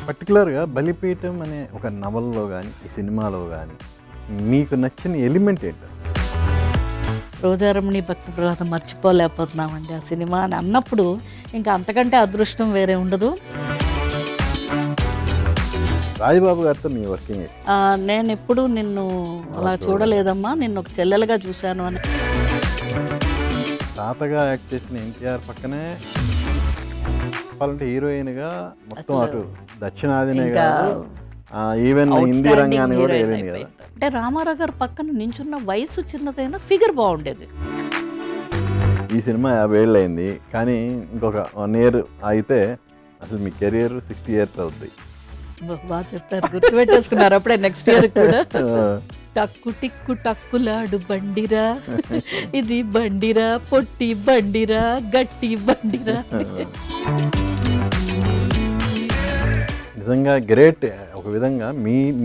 పర్టికులర్గా బలిపీఠం అనే ఒక నవల్లో కానీ ఈ సినిమాలో కానీ మీకు నచ్చిన ఎలిమెంట్ ఏంటి అసలు? రోజారమణి భక్తి ప్రహ్లాదం మర్చిపోలేకపోతున్నామండి ఆ సినిమా అని అన్నప్పుడు ఇంకా అంతకంటే అదృష్టం వేరే ఉండదు. రాజబాబు గారితో మీ వర్కింగ్ నేను ఎప్పుడు నిన్ను అలా చూడలేదమ్మా, నిన్ను ఒక చెల్లెలుగా చూశాను అని. తాతగా యాక్ట్ చేసిన ఎన్టీఆర్ పక్కనే చెప్పాలంటే హీరోయిన్గా మొత్తం అటు దక్షిణాదినే కాదు, ఈవెన్ హిందీ రంగాన్ని కూడా వెళ్ళింది కదా. అంటే రామారావు గారు పక్కన నించున్న వయసు చిన్నదైనా ఫిగర్ బాగుండేది. ఈ సినిమా 50 ఏళ్ళు అయింది, కానీ ఇంకొక 1 year అయితే అసలు మీ కెరియర్ 60 years అవుద్ది. బాగా చెప్పారు, గుర్తుపెట్టేసుకున్నారు అప్పుడే నెక్స్ట్ ఇయర్ కూడా. టక్కు టిక్కు టక్కులాడు బండిరా, ఇది బండిరా, పొట్టి బండిరా, గట్టి బండిరా. నిజంగా గ్రేట్. ఒక విధంగా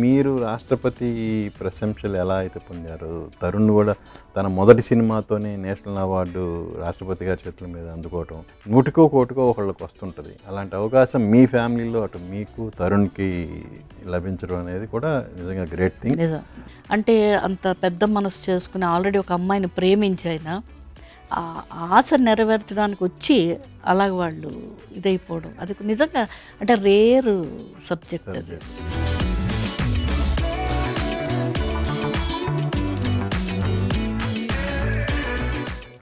మీరు రాష్ట్రపతి ప్రశంసలు ఎలా అయితే పొందారు, తరుణ్ కూడా తన మొదటి సినిమాతోనే నేషనల్ అవార్డు రాష్ట్రపతి గారి చేతుల మీద అందుకోవటం 100కో 100కోటికో ఒకళ్ళకి వస్తుంటుంది. అలాంటి అవకాశం మీ ఫ్యామిలీలో అటు మీకు తరుణ్కి లభించడం అనేది కూడా నిజంగా గ్రేట్ థింగ్. నిజం. అంటే అంత పెద్ద మనసు చేసుకుని ఆల్రెడీ ఒక అమ్మాయిని ప్రేమించైనా ఆ ఆశ నెరవేర్చడానికి వచ్చి అలాగ వాళ్ళు ఇదైపోవడం, అది నిజంగా అంటే రేర్ సబ్జెక్ట్ అది.